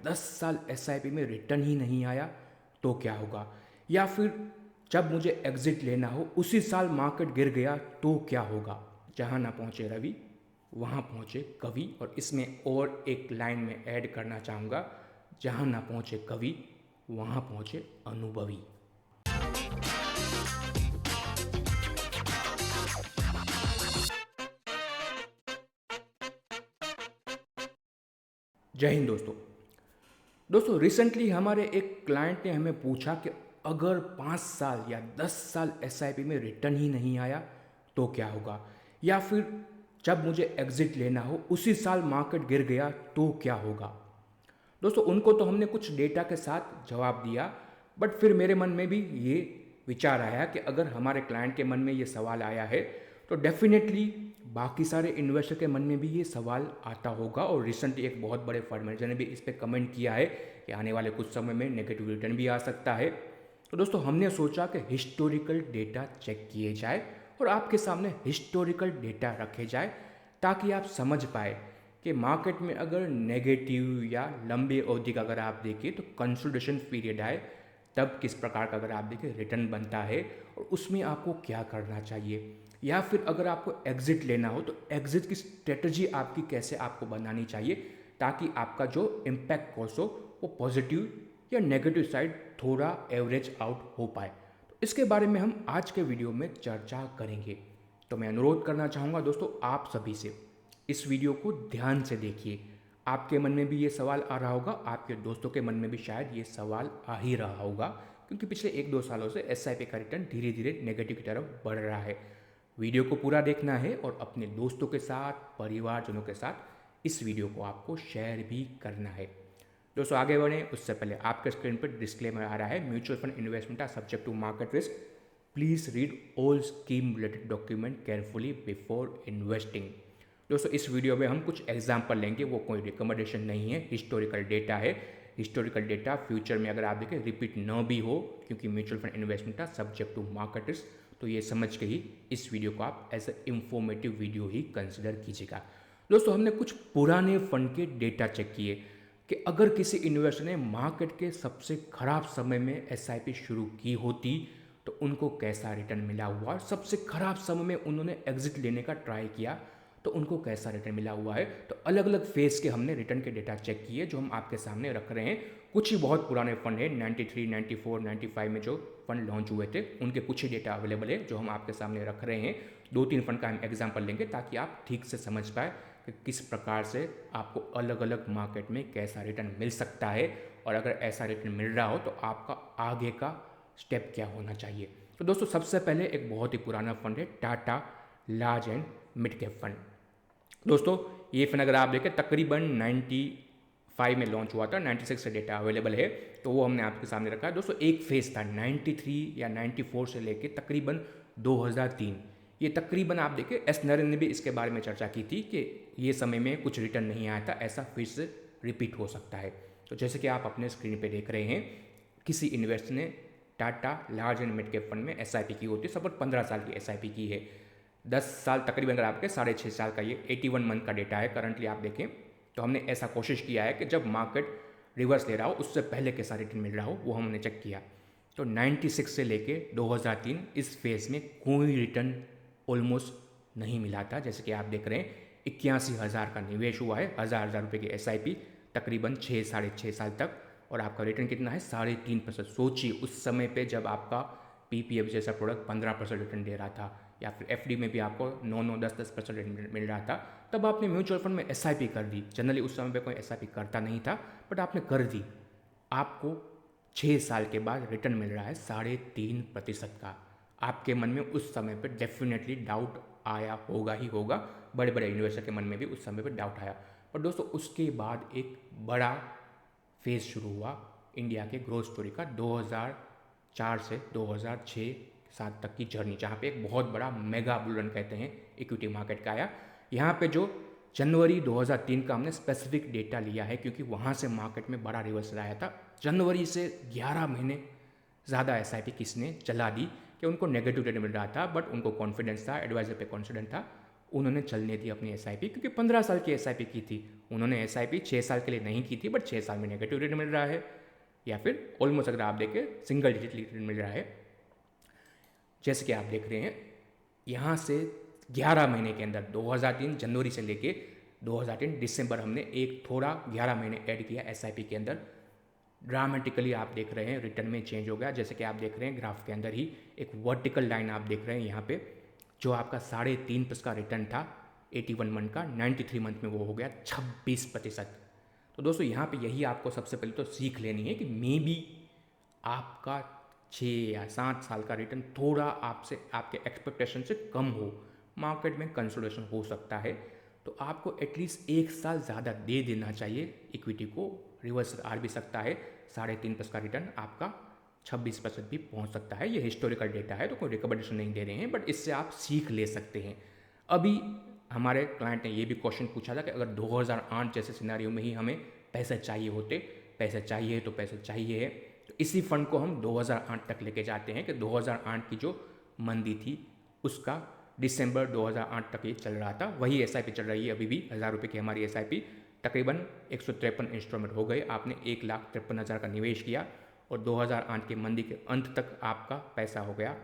10 साल एसआईपी में रिटर्न ही नहीं आया तो क्या होगा, या फिर जब मुझे एग्जिट लेना हो उसी साल मार्केट गिर गया तो क्या होगा। जहाँ ना पहुँचे रवि वहाँ पहुँचे कवि, और इसमें और एक लाइन में ऐड करना चाहूँगा, जहाँ ना पहुँचे कवि वहाँ पहुँचे अनुभवी। जय हिंद दोस्तों। रिसेंटली हमारे एक क्लाइंट ने हमें पूछा कि अगर 5 साल या 10 साल एसआईपी में रिटर्न ही नहीं आया तो क्या होगा, या फिर जब मुझे एग्जिट लेना हो उसी साल मार्केट गिर गया तो क्या होगा। दोस्तों, उनको तो हमने कुछ डेटा के साथ जवाब दिया, बट फिर मेरे मन में भी ये विचार आया कि अगर हमारे क्लाइंट के मन में ये सवाल आया है तो डेफिनेटली बाकी सारे इन्वेस्टर के मन में भी ये सवाल आता होगा। और रिसेंटली एक बहुत बड़े फंड मैनेजर ने भी इस पर कमेंट किया है कि आने वाले कुछ समय में नेगेटिव रिटर्न भी आ सकता है। तो दोस्तों, हमने सोचा कि हिस्टोरिकल डेटा चेक किए जाए और आपके सामने हिस्टोरिकल डेटा रखे जाए, ताकि आप समझ पाए कि मार्केट में अगर नेगेटिव या लंबे अवधि का अगर आप देखें तो कंसोलिडेशन पीरियड आए तब किस प्रकार का अगर आप देखें रिटर्न बनता है और उसमें आपको क्या करना चाहिए, या फिर अगर आपको एग्जिट लेना हो तो एग्जिट की स्ट्रेटजी आपकी कैसे आपको बनानी चाहिए, ताकि आपका जो इम्पैक्ट कॉस्ट हो वो पॉजिटिव या नेगेटिव साइड थोड़ा एवरेज आउट हो पाए। तो इसके बारे में हम आज के वीडियो में चर्चा करेंगे। तो मैं अनुरोध करना चाहूँगा दोस्तों आप सभी से, इस वीडियो को ध्यान से देखिए। आपके मन में भी ये सवाल आ रहा होगा, आपके दोस्तों के मन में भी शायद ये सवाल आ ही रहा होगा, क्योंकि पिछले 1-2 सालों से एसआईपी का रिटर्न धीरे धीरे नेगेटिव की तरफ बढ़ रहा है। वीडियो को पूरा देखना है और अपने दोस्तों के साथ, परिवारजनों के साथ इस वीडियो को आपको शेयर भी करना है। दोस्तों, आगे बढ़े उससे पहले आपके स्क्रीन पर डिस्क्लेमर आ रहा है, mutual fund investment are subject to market risk, please read all scheme related document carefully before investing. दोस्तों, इस वीडियो में हम कुछ एग्जाम्पल लेंगे, वो कोई रिकमेंडेशन नहीं है, हिस्टोरिकल डेटा है। हिस्टोरिकल डेटा फ्यूचर में अगर आप देखें रिपीट न भी हो, क्योंकि mutual fund investment are subject to market risk, तो ये समझ के ही इस वीडियो को आप एज ए इंफॉर्मेटिव वीडियो ही कंसिडर कीजिएगा। दोस्तों, हमने कुछ पुराने फंड के डेटा चेक किए कि अगर किसी इन्वेस्टर ने मार्केट के सबसे खराब समय में एसआईपी शुरू की होती तो उनको कैसा रिटर्न मिला हुआ, और सबसे खराब समय में उन्होंने एग्जिट लेने का ट्राई किया तो उनको कैसा रिटर्न मिला हुआ है। तो अलग अलग फेज के हमने रिटर्न के डेटा चेक किए जो हम आपके सामने रख रहे हैं। कुछ ही बहुत पुराने फंड है, 93, 94, 95 में जो फंड लॉन्च हुए थे उनके कुछ ही डेटा अवेलेबल है जो हम आपके सामने रख रहे हैं। 2-3 फंड का हम एग्जाम्पल लेंगे ताकि आप ठीक से समझ पाए कि किस प्रकार से आपको अलग अलग मार्केट में कैसा रिटर्न मिल सकता है, और अगर ऐसा रिटर्न मिल रहा हो तो आपका आगे का स्टेप क्या होना चाहिए। तो दोस्तों, सबसे पहले एक बहुत ही पुराना फंड है Tata large and mid cap fund. दोस्तों, ये फंड अगर आप देखें तकरीबन 95 में लॉन्च हुआ था, 96 से डेटा अवेलेबल है, तो वो हमने आपके सामने रखा है। दोस्तों, एक फेज था 93 या 94 से लेके तकरीबन 2003। ये तकरीबन आप देखें एस नरेन ने भी इसके बारे में चर्चा की थी कि ये समय में कुछ रिटर्न नहीं आया था, ऐसा फिर से रिपीट हो सकता है। तो जैसे कि आप अपने स्क्रीन पे देख रहे हैं, किसी इन्वेस्टर ने Tata large and mid cap fund में एसआईपी की होती है, सपोज 15 साल की एसआईपी की है, 10 साल तकरीबन अगर आपके 6.5 साल का ये 81 मंथ का डेटा है करंटली आप देखें, तो हमने ऐसा कोशिश किया है कि जब मार्केट रिवर्स ले रहा हो उससे पहले कैसा रिटर्न मिल रहा हो वो हमने चेक किया। तो 96 से लेके 2003 इस फेज में कोई रिटर्न ऑलमोस्ट नहीं मिला था। जैसे कि आप देख रहे हैं 81,000 का निवेश हुआ है, हज़ार रुपये की एसआईपी तकरीबन 6-6.5 साल तक, और आपका रिटर्न कितना है 3.5%। सोचिए उस समय पे जब आपका पीपीएफ जैसा प्रोडक्ट 15% रिटर्न दे रहा था, या फिर एफडी में भी आपको 9-10% रिटर्न मिल रहा था, तब आपने म्यूचुअल फंड में एसआईपी कर दी। जनरली उस समय पे कोई एसआईपी करता नहीं था, बट आपने कर दी, आपको 6 साल के बाद रिटर्न मिल रहा है 3.5% का। आपके मन में उस समय पे डेफिनेटली डाउट आया होगा ही होगा, बड़े बड़े इन्वेस्टर के मन में भी उस समय पे डाउट आया। पर दोस्तों, उसके बाद एक बड़ा फेज शुरू हुआ इंडिया के ग्रोथ स्टोरी का, 2004 से 2006-7 तक की जर्नी, जहाँ पे एक बहुत बड़ा मेगा बुल रन कहते हैं इक्विटी मार्केट का आया। यहाँ पे जो जनवरी 2003 का हमने स्पेसिफिक डेटा लिया है, क्योंकि वहाँ से मार्केट में बड़ा रिवर्सल आया था। जनवरी से 11 महीने ज़्यादा एसआईपी किसने चला दी कि उनको नेगेटिव रिटर्न मिल रहा था, बट उनको कॉन्फिडेंस था, एडवाइजर पे कॉन्फिडेंस था, उन्होंने चलने दी अपनी एसआईपी, क्योंकि 15 साल की एसआईपी की थी। उन्होंने एसआईपी 6 साल के लिए नहीं की थी, बट 6 साल में नेगेटिव रिटर्न मिल रहा है, या फिर ऑलमोस्ट अगर आप देखें सिंगल डिजिट रिटर्न मिल रहा है। जैसे कि आप देख रहे हैं यहाँ से 11 महीने के अंदर 2003 जनवरी से लेके 2003 दिसंबर हमने एक थोड़ा 11 महीने ऐड किया एसआईपी के अंदर। ड्रामेटिकली आप देख रहे हैं रिटर्न में चेंज हो गया। जैसे कि आप देख रहे हैं ग्राफ के अंदर ही एक वर्टिकल लाइन आप देख रहे हैं यहाँ पे, जो आपका 3.5+ का रिटर्न था 81 मंथ का, 93 मंथ में वो हो गया 26%। तो दोस्तों यहाँ पे यही आपको सबसे पहले तो सीख लेनी है कि मे बी आपका 6 या 7 साल का रिटर्न थोड़ा आपसे आपके एक्सपेक्टेशन से कम हो, मार्केट में कंसोलिडेशन हो सकता है, तो आपको एटलीस्ट 1 साल ज़्यादा दे देना चाहिए इक्विटी को। रिवर्स आ भी सकता है, 3.5+ का रिटर्न आपका 26% भी पहुंच सकता है। ये हिस्टोरिकल डेटा है, तो कोई रिकमेंडेशन नहीं दे रहे हैं, बट इससे आप सीख ले सकते हैं। अभी हमारे क्लाइंट ने ये भी क्वेश्चन पूछा था कि अगर 2008 जैसे सिनेरियो में ही हमें पैसे चाहिए होते, पैसे चाहिए तो पैसे चाहिए है, तो इसी फंड को हम 2008 तक लेके जाते हैं कि 2008 की जो मंदी थी उसका दिसंबर 2008 तक ये चल रहा था, वही एसआईपी चल रही है अभी भी। 1000 रुपये की हमारी एसआईपी, तकरीबन 153 इंस्टॉलमेंट हो गए। आपने 1,53,000 का निवेश किया और 2008 के मंदी के अंत तक आपका पैसा हो गया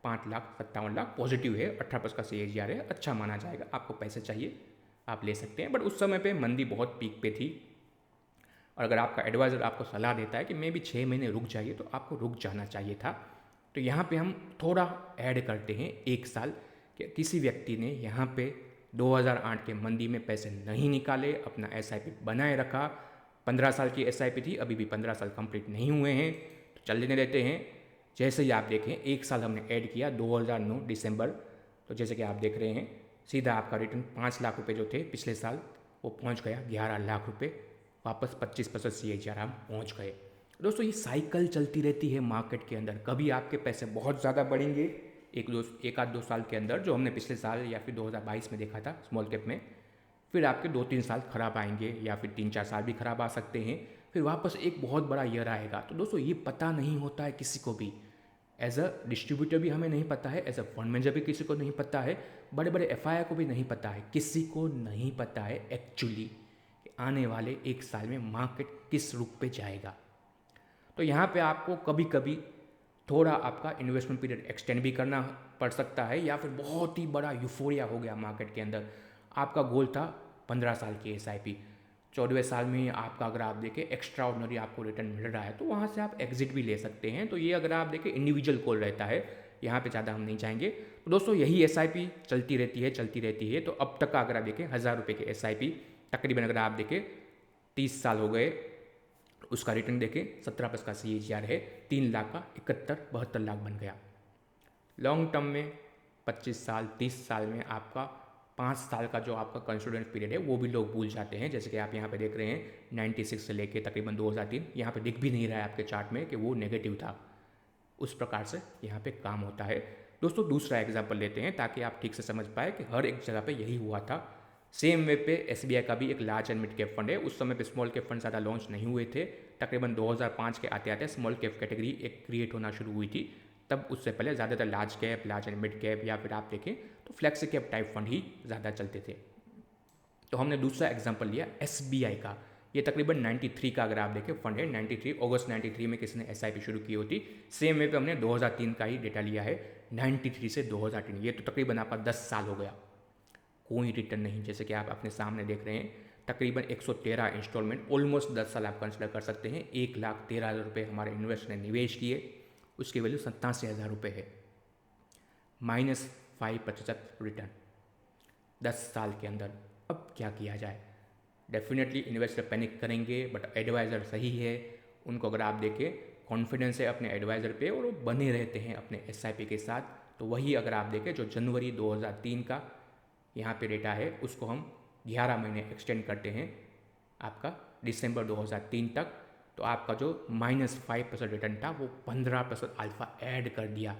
5,57,00,000। पॉजिटिव है, 18+ का CAGR है, अच्छा माना जाएगा। आपको पैसे चाहिए आप ले सकते हैं, बट उस समय पे मंदी बहुत पीक पे थी, और अगर आपका एडवाइज़र आपको सलाह देता है कि मे भी 6 महीने रुक जाइए, तो आपको रुक जाना चाहिए था। तो यहाँ पे हम थोड़ा ऐड करते हैं 1 साल, कि किसी व्यक्ति ने यहाँ पे 2008 के मंदी में पैसे नहीं निकाले, अपना एसआईपी बनाए रखा। 15 साल की एसआईपी थी, अभी भी 15 साल कंप्लीट नहीं हुए हैं, तो चलने देते हैं। जैसे ही आप देखें 1 साल हमने ऐड किया 2009 दिसंबर, तो जैसे कि आप देख रहे हैं सीधा आपका रिटर्न 5 लाख रुपये जो थे पिछले साल, वो पहुँच गया 11 लाख रुपये, वापस 25% CAGR हम पहुँच गए। दोस्तों ये साइकिल चलती रहती है मार्केट के अंदर। कभी आपके पैसे बहुत ज़्यादा बढ़ेंगे एक आध दो साल के अंदर, जो हमने पिछले साल या फिर 2022 में देखा था स्मॉल कैप में, फिर आपके 2-3 साल खराब आएंगे, या फिर 3-4 साल भी खराब आ सकते हैं, फिर वापस एक बहुत बड़ा ईयर आएगा। तो दोस्तों ये पता नहीं होता है किसी को भी, एज अ डिस्ट्रीब्यूटर भी हमें नहीं पता है, एज अ फंड मैनेजर भी किसी को नहीं पता है, बड़े बड़े FII को भी नहीं पता है, किसी को नहीं पता है एक्चुअली आने वाले 1 साल में मार्केट किस रुख पे जाएगा। तो यहाँ पे आपको कभी कभी थोड़ा आपका इन्वेस्टमेंट पीरियड एक्सटेंड भी करना पड़ सकता है, या फिर बहुत ही बड़ा यूफोरिया हो गया मार्केट के अंदर, आपका गोल था 15 साल की एसआईपी, 14वें साल में आपका अगर आप देखें एक्स्ट्रा ऑर्डिनरी आपको रिटर्न मिल रहा है, तो वहाँ से आप एग्जिट भी ले सकते हैं। तो ये अगर आप देखें इंडिविजुअल कॉल रहता है, यहाँ पे ज़्यादा हम नहीं जाएंगे। तो दोस्तों यही एसआईपी चलती रहती है। तो अब तक का अगर आप देखें 1000 रुपये की एसआईपी, तकरीबन अगर आप देखें 30 साल हो गए, उसका रिटर्न देखें 17+ का CAGR है, 3 लाख का 72 लाख बन गया। लॉन्ग टर्म में 25 साल 30 साल में आपका 5 साल का जो आपका कंसोलिडेंस पीरियड है वो भी लोग भूल जाते हैं। जैसे कि आप यहाँ पे देख रहे हैं 96 से लेके तकरीबन 2003, यहाँ पे दिख भी नहीं रहा है आपके चार्ट में कि वो नेगेटिव था। उस प्रकार से यहाँ पे काम होता है। दोस्तों दूसरा एग्जाम्पल लेते हैं ताकि आप ठीक से समझ पाए कि हर एक जगह पे यही हुआ था। सेम वे पे SBI का भी एक large and mid cap fund है। उस समय पे स्मॉल कैप फंड ज़्यादा लॉन्च नहीं हुए थे। तकरीबन 2005 के आते आते स्मॉल कैप कैटेगरी एक क्रिएट होना शुरू हुई थी। तब उससे पहले ज़्यादातर large cap, large and mid cap, या फिर आप देखें तो फ्लैक्सी कैप टाइप फंड ही ज़्यादा चलते थे। तो हमने दूसरा एग्जाम्पल लिया SBI का। ये तकरीबन 93 का अगर आप देखें फंड है, 93 अगस्त 93 में किसी ने SIP शुरू की होती। सेम वे पे हमने 2003 का ही डेटा लिया है, 93 से 2003, ये तो तकरीबन आपका 10 साल हो गया, कोई रिटर्न नहीं। जैसे कि आप अपने सामने देख रहे हैं तकरीबन 113 इंस्टॉलमेंट, ऑलमोस्ट 10 साल आप कंसिडर कर सकते हैं। 1,13,000 रुपये हमारे इन्वेस्टर ने निवेश किए, उसकी वैल्यू 87,000 रुपये है, -5% रिटर्न 10 साल के अंदर। अब क्या किया जाए? डेफिनेटली इन्वेस्टर पैनिक करेंगे, बट एडवाइज़र सही है, उनको अगर आप देखें कॉन्फिडेंस है अपने एडवाइज़र पे और वो बने रहते हैं अपने SIP के साथ। तो वही अगर आप देखें जो जनवरी 2003 का यहाँ पे डेटा है, उसको हम 11 महीने एक्सटेंड करते हैं आपका दिसंबर 2003 तक, तो आपका जो -5% रिटर्न था वो 15% अल्फा ऐड कर दिया।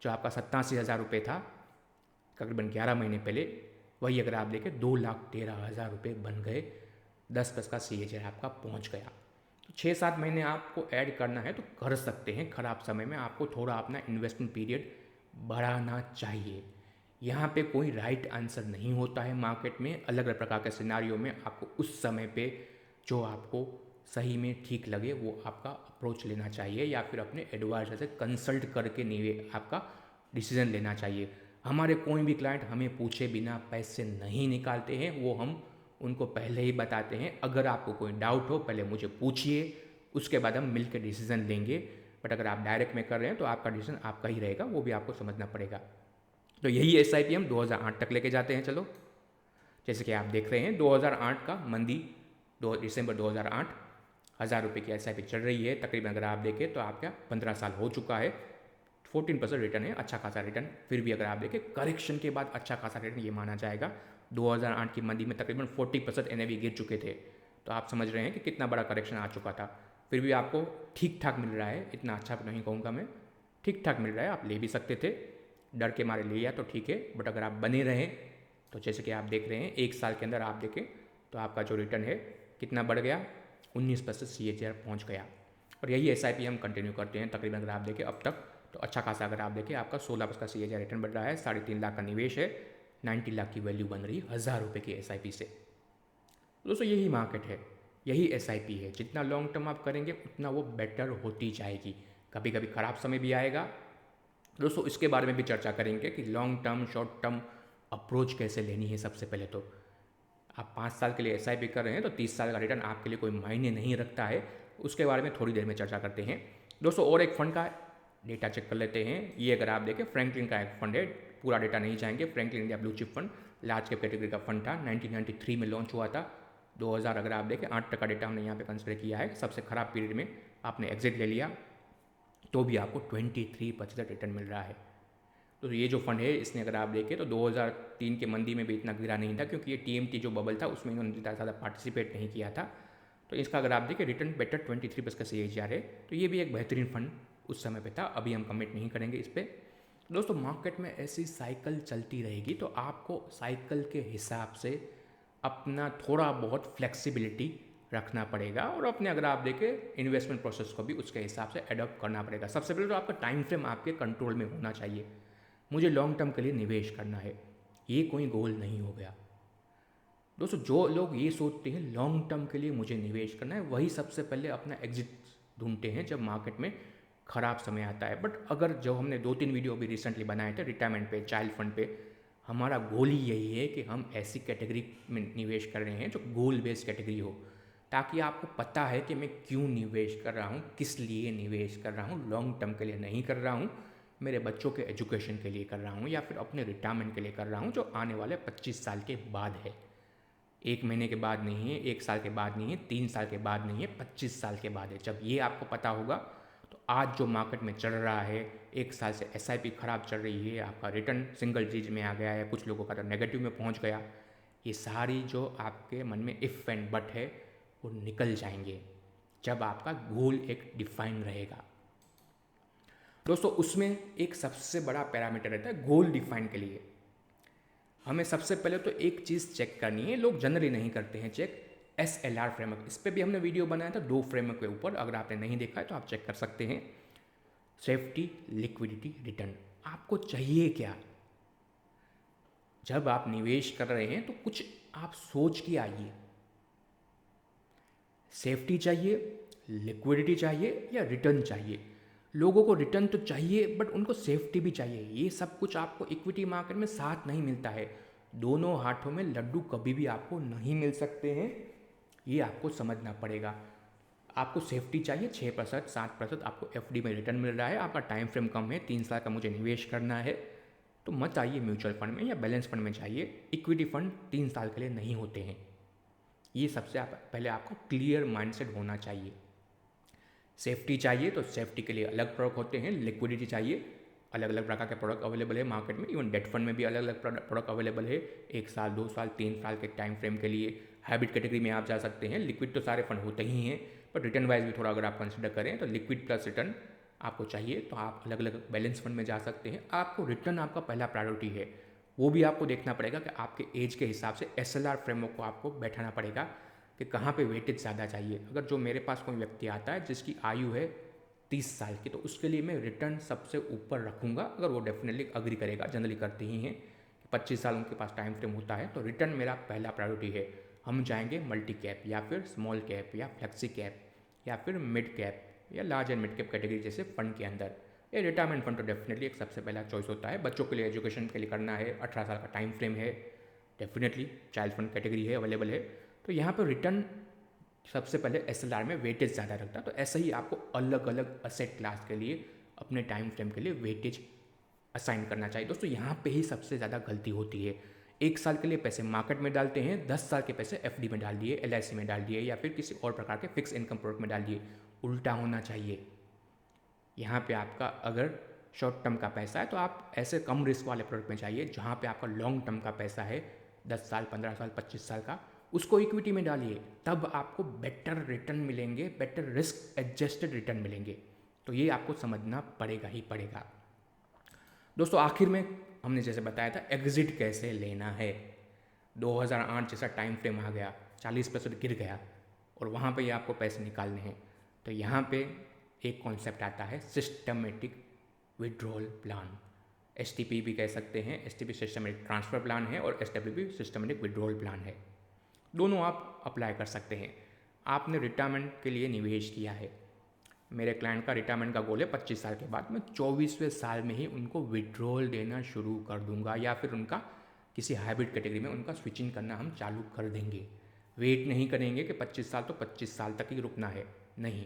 जो आपका 87,000 रुपये था तकरीबन 11 महीने पहले, वही अगर आप देखें 2,13,000 रुपये बन गए, 10+ का CAGR आपका पहुंच गया। तो 6-7 महीने आपको ऐड करना है तो कर सकते हैं। ख़राब समय में आपको थोड़ा अपना इन्वेस्टमेंट पीरियड बढ़ाना चाहिए। यहाँ पे कोई राइट आंसर नहीं होता है मार्केट में। अलग अलग प्रकार के सिनारियों में आपको उस समय पे जो आपको सही में ठीक लगे वो आपका अप्रोच लेना चाहिए, या फिर अपने एडवाइजर से कंसल्ट करके आपका डिसीजन लेना चाहिए। हमारे कोई भी क्लाइंट हमें पूछे बिना पैसे नहीं निकालते हैं, वो हम उनको पहले ही बताते हैं। अगर आपको कोई डाउट हो पहले मुझे पूछिए, उसके बाद हम मिलकर डिसीजन लेंगे। बट अगर आप डायरेक्ट में कर रहे हैं तो आपका डिसीजन आपका ही रहेगा, वो भी आपको समझना पड़ेगा। तो यही SIP हम 2008 तक लेके जाते हैं। चलो, जैसे कि आप देख रहे हैं 2008 का मंदी, दिसंबर 2008, 1000 रुपये की SIP चल रही है तकरीबन। अगर आप देखें तो आपका 15 साल हो चुका है, 14% रिटर्न है, अच्छा खासा रिटर्न। फिर भी अगर आप देखें करेक्शन के बाद अच्छा खासा रिटर्न ये माना जाएगा। 2008 की मंदी में तकरीबन 40% NAV गिर चुके थे, तो आप समझ रहे हैं कि कितना बड़ा करेक्शन आ चुका था। फिर भी आपको ठीक ठाक मिल रहा है, इतना अच्छा नहीं कहूँगा मैं, ठीक ठाक मिल रहा है। आप ले भी सकते थे, डर के मारे लिया तो ठीक है, बट अगर आप बने रहें तो जैसे कि आप देख रहे हैं 1 साल के अंदर आप देखें तो आपका जो रिटर्न है कितना बढ़ गया, 19% CAGR पहुँच गया। और यही SIP हम कंटिन्यू करते हैं तकरीबन। अगर आप देखें अब तक तो अच्छा खासा, अगर आप देखें आपका 16% का CAGR रिटर्न बढ़ रहा है। 3.5 लाख का निवेश है, 90 लाख की वैल्यू बन रही है 1000 रुपये की SIP से। दोस्तों यही मार्केट है, यही SIP है। जितना लॉन्ग टर्म आप करेंगे उतना वो बेटर होती जाएगी। कभी कभी ख़राब समय भी आएगा दोस्तों, इसके बारे में भी चर्चा करेंगे कि long term short term approach कैसे लेनी है। सबसे पहले तो आप 5 साल के लिए SIP कर रहे हैं तो 30 साल का रिटर्न आपके लिए कोई मायने नहीं रखता है, उसके बारे में थोड़ी देर में चर्चा करते हैं दोस्तों। और एक फंड का डेटा चेक कर लेते हैं। ये अगर आप देखें फ्रैंकलिन का एक फंड है, पूरा डेटा नहीं चाहेंगे। Franklin India blue chip fund large cap category का फंड था, 1993 में लॉन्च हुआ था। 2000 अगर आप देखें 8% डेटा हमने यहाँ पे कंसिडर किया है। सबसे ख़राब पीरियड में आपने एग्जिट ले लिया तो भी आपको 23% रिटर्न मिल रहा है। तो ये जो फंड है इसने अगर आप देखें तो 2003 के मंदी में भी इतना गिरा नहीं था, क्योंकि ये TMT जो बबल था उसमें इन्होंने ज़्यादा पार्टिसिपेट नहीं किया था। तो इसका अगर आप देखें रिटर्न बेटर 23% का CAGR है, तो ये भी एक बेहतरीन फंड उस समय पे था। अभी हम कमेंट नहीं करेंगे इस पर दोस्तों। मार्केट में ऐसी साइकिल चलती रहेगी तो आपको साइकिल के हिसाब से अपना थोड़ा बहुत फ्लेक्सिबिलिटी रखना पड़ेगा, और अपने अगर आप देखें इन्वेस्टमेंट प्रोसेस को भी उसके हिसाब से एडॉप्ट करना पड़ेगा। सबसे पहले तो आपका टाइम फ्रेम आपके कंट्रोल में होना चाहिए। मुझे लॉन्ग टर्म के लिए निवेश करना है, ये कोई गोल नहीं हो गया दोस्तों। जो लोग ये सोचते हैं लॉन्ग टर्म के लिए मुझे निवेश करना है, वही सबसे पहले अपना एग्जिट ढूंढते हैं जब मार्केट में ख़राब समय आता है। बट अगर जो हमने 2-3 वीडियो अभी रिसेंटली बनाए थे रिटायरमेंट पे, चाइल्ड फंड पे, हमारा गोल ही यही है कि हम ऐसी कैटेगरी में निवेश कर रहे हैं जो गोल बेस्ड कैटेगरी हो, ताकि आपको पता है कि मैं क्यों निवेश कर रहा हूँ, किस लिए निवेश कर रहा हूँ। लॉन्ग टर्म के लिए नहीं कर रहा हूँ, मेरे बच्चों के एजुकेशन के लिए कर रहा हूँ, या फिर अपने रिटायरमेंट के लिए कर रहा हूँ जो आने वाले 25 साल के बाद है। 1 महीने के बाद नहीं है, 1 साल के बाद नहीं है, 3 साल के बाद नहीं है, 25 साल के बाद है। जब ये आपको पता होगा तो आज जो मार्केट में चल रहा है, 1 साल से SIP ख़राब चल रही है, आपका रिटर्न सिंगल डिजिट में आ गया है, कुछ लोगों का तो नेगेटिव में पहुंच गया, ये सारी जो आपके मन में इफ़ एंड बट है वो निकल जाएंगे जब आपका गोल एक डिफाइन रहेगा दोस्तों। उसमें एक सबसे बड़ा पैरामीटर रहता है गोल डिफाइन के लिए। हमें सबसे पहले तो एक चीज़ चेक करनी है, लोग जनरली नहीं करते हैं चेक, SLR फ्रेमवर्क। इस पर भी हमने वीडियो बनाया था 2 फ्रेमवर्क के ऊपर, अगर आपने नहीं देखा है तो आप चेक कर सकते हैं। Safety, liquidity, return. आपको चाहिए क्या जब आप निवेश कर रहे हैं, तो कुछ आप सोच के आइए। सेफ्टी चाहिए, लिक्विडिटी चाहिए, या रिटर्न चाहिए। लोगों को रिटर्न तो चाहिए बट उनको सेफ्टी भी चाहिए। ये सब कुछ आपको इक्विटी मार्केट में साथ नहीं मिलता है। दोनों हाथों में लड्डू कभी भी आपको नहीं मिल सकते हैं, ये आपको समझना पड़ेगा। आपको सेफ्टी चाहिए, 6% 7% आपको FD में रिटर्न मिल रहा है, आपका टाइम फ्रेम कम है, 3 साल का मुझे निवेश करना है, तो मत आइए म्यूचुअल फंड में या बैलेंस फंड में जाइए। इक्विटी फंड 3 साल के लिए नहीं होते हैं। ये सबसे पहले आपको क्लियर माइंडसेट होना चाहिए। सेफ्टी चाहिए तो सेफ्टी के लिए अलग प्रोडक्ट होते हैं। लिक्विडिटी चाहिए, अलग अलग प्रकार के प्रोडक्ट अवेलेबल है मार्केट में। इवन डेट फंड में भी अलग अलग प्रोडक्ट अवेलेबल है, 1 साल 2 साल 3 साल के टाइम फ्रेम के लिए। हाइब्रिड कैटेगरी में आप जा सकते हैं। लिक्विड तो सारे फंड होते ही हैं, बट रिटर्न वाइज भी थोड़ा अगर आप कंसिडर करें तो लिक्विड प्लस रिटर्न आपको चाहिए तो आप अलग अलग बैलेंस फंड में जा सकते हैं। आपको रिटर्न आपका पहला प्रायोरिटी है, वो भी आपको देखना पड़ेगा कि आपके एज के हिसाब से SLR फ्रेमवर्क को आपको बैठाना पड़ेगा कि कहाँ पे वेटेज ज़्यादा चाहिए। अगर जो मेरे पास कोई व्यक्ति आता है जिसकी आयु है 30 साल की, तो उसके लिए मैं रिटर्न सबसे ऊपर रखूँगा, अगर वो डेफिनेटली अग्री करेगा, जनरली करते ही हैं 25 साल उनके पास टाइम फ्रेम होता है, तो रिटर्न मेरा पहला प्रायोरिटी है। हम जाएंगे मल्टी कैप या फिर स्मॉल कैप या फ्लेक्सी कैप या फिर मिड कैप या large and mid cap category जैसे फंड के अंदर। ये रिटायरमेंट फंड तो डेफिनेटली एक सबसे पहला चॉइस होता है। बच्चों के लिए एजुकेशन के लिए करना है, 18 साल का टाइम फ्रेम है, डेफिनेटली चाइल्ड फंड कैटेगरी है, अवेलेबल है। तो यहाँ पर रिटर्न सबसे पहले SLR में वेटेज ज़्यादा रखता है। तो ऐसे ही आपको अलग अलग असेट क्लास के लिए अपने टाइम फ्रेम के लिए वेटेज असाइन करना चाहिए। दोस्तों यहाँ पे ही सबसे ज़्यादा गलती होती है। 1 साल के लिए पैसे मार्केट में डालते हैं, 10 साल के पैसे FD में डाल दिए, LIC में डाल दिए या फिर किसी और प्रकार के फिक्स इनकम प्रोडक्ट में डाल दिए। उल्टा होना चाहिए। यहाँ पे आपका अगर शॉर्ट टर्म का पैसा है तो आप ऐसे कम रिस्क वाले प्रोडक्ट में जाइए। जहाँ पे आपका लॉन्ग टर्म का पैसा है, 10 साल, 15 साल, 25 साल का, उसको इक्विटी में डालिए। तब आपको बेटर रिटर्न मिलेंगे, बेटर रिस्क एडजस्टेड रिटर्न मिलेंगे। तो ये आपको समझना पड़ेगा ही पड़ेगा। दोस्तों आखिर में हमने जैसे बताया था एग्जिट कैसे लेना है। 2008 जैसा टाइम फ्रेम आ गया, 40% गिर गया और वहाँ पे आपको पैसे निकालने हैं। तो यहाँ पे एक कॉन्सेप्ट आता है सिस्टमेटिक विड्रॉल प्लान, STP भी कह सकते हैं। STP सिस्टमेटिक ट्रांसफ़र प्लान है और SWP सिस्टमेटिक विड्रॉल प्लान है। दोनों आप अप्लाई कर सकते हैं। आपने रिटायरमेंट के लिए निवेश किया है। मेरे क्लाइंट का रिटायरमेंट का गोल है 25 साल के बाद मैं 24वें साल में ही उनको विड्रॉल देना शुरू कर दूंगा या फिर उनका किसी हाइब्रिड कैटेगरी में उनका स्विचिंग करना हम चालू कर देंगे। वेट नहीं करेंगे कि 25 साल तो 25 साल तक ही रुकना है, नहीं।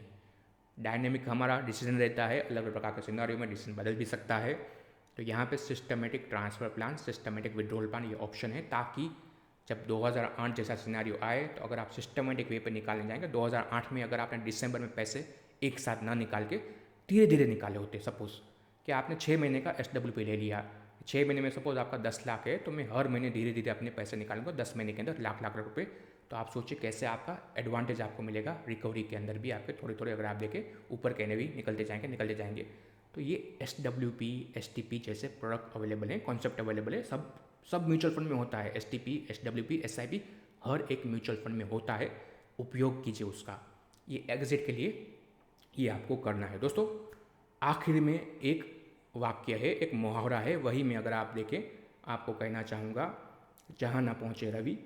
डायनेमिक हमारा डिसीजन रहता है, अलग अलग प्रकार के सिनेरियो में डिसीजन बदल भी सकता है। तो यहाँ पे systematic transfer plan, systematic withdrawal plan ये ऑप्शन है, ताकि जब 2008 जैसा सिनेरियो आए तो अगर आप सिस्टमेटिक वे पे निकालने जाएंगे, 2008 में अगर आपने दिसंबर में पैसे एक साथ ना निकाल के धीरे धीरे निकाले होते, सपोज़ कि आपने 6 महीने का SWP ले लिया, 6 महीने में सपोज़ आपका 10 लाख है, तो मैं हर महीने धीरे धीरे अपने पैसे निकालूंगा 10 महीने के अंदर लाख लाख रुपए। तो आप सोचिए कैसे आपका एडवांटेज आपको मिलेगा। रिकवरी के अंदर भी आपके थोड़े थोड़े अगर आप देखें ऊपर कहने भी निकलते जाएंगे। तो ये SWP, STP जैसे प्रोडक्ट अवेलेबल हैं, कॉन्सेप्ट अवेलेबल है। सब म्यूचुअल फंड में होता है। STP, SWP, SIP हर एक म्यूचुअल फंड में होता है। उपयोग कीजिए उसका। ये एग्जिट के लिए ये आपको करना है। दोस्तों आखिर में एक वाक्य है, एक मुहावरा है, वही में अगर आप देखें आपको कहना चाहूँगा, जहाँ ना पहुँचे रवि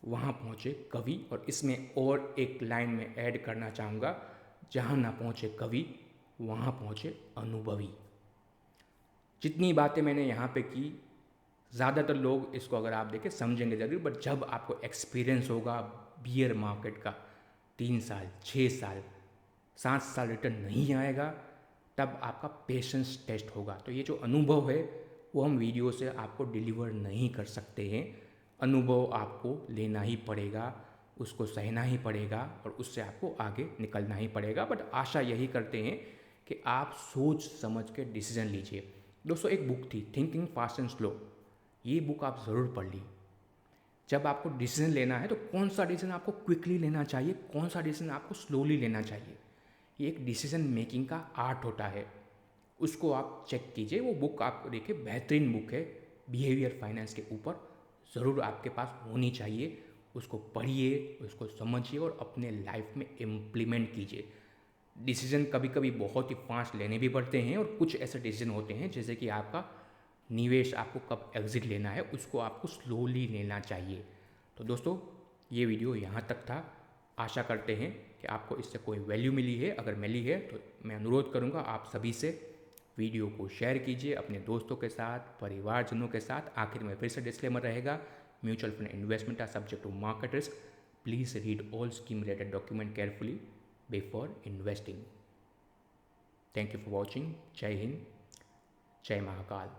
वहाँ पहुँचे कवि। और इसमें और एक लाइन में ऐड करना चाहूँगा, जहाँ ना पहुँचे कवि वहाँ पहुँचे अनुभवी। जितनी बातें मैंने यहाँ पे की, ज़्यादातर लोग इसको अगर आप देखें समझेंगे ज़रूर, बट जब आपको एक्सपीरियंस होगा बियर मार्केट का, 3 साल, 6 साल, 7 साल रिटर्न नहीं आएगा, तब आपका पेशेंस टेस्ट होगा। तो ये जो अनुभव है वो हम वीडियो से आपको डिलीवर नहीं कर सकते हैं। अनुभव आपको लेना ही पड़ेगा, उसको सहना ही पड़ेगा और उससे आपको आगे निकलना ही पड़ेगा। बट आशा यही करते हैं कि आप सोच समझ के डिसीजन लीजिए। दोस्तों एक बुक थी थिंकिंग फास्ट एंड स्लो, ये बुक आप ज़रूर पढ़ ली। जब आपको डिसीजन लेना है तो कौन सा डिसीजन आपको क्विकली लेना चाहिए, कौन सा डिसीजन आपको स्लोली लेना चाहिए, ये एक डिसीजन मेकिंग का आर्ट होता है। उसको आप चेक कीजिए, वो बुक आप देखिए, बेहतरीन बुक है, बिहेवियर फाइनेंस के ऊपर ज़रूर आपके पास होनी चाहिए। उसको पढ़िए, उसको समझिए और अपने लाइफ में इम्प्लीमेंट कीजिए। डिसीजन कभी कभी बहुत ही फास्ट लेने भी पड़ते हैं और कुछ ऐसे डिसीजन होते हैं जैसे कि आपका निवेश, आपको कब एग्जिट लेना है उसको आपको स्लोली लेना चाहिए। तो दोस्तों ये वीडियो यहाँ तक था। आशा करते हैं कि आपको इससे कोई वैल्यू मिली है। अगर मिली है तो मैं अनुरोध करूँगा आप सभी से वीडियो को शेयर कीजिए अपने दोस्तों के साथ, परिवारजनों के साथ। आखिर में फिर से डिस्क्लेमर रहेगा, mutual fund investment are subject to market risk. Please read all scheme related document carefully before investing. Thank you for watching. जय हिंद, जय महाकाल।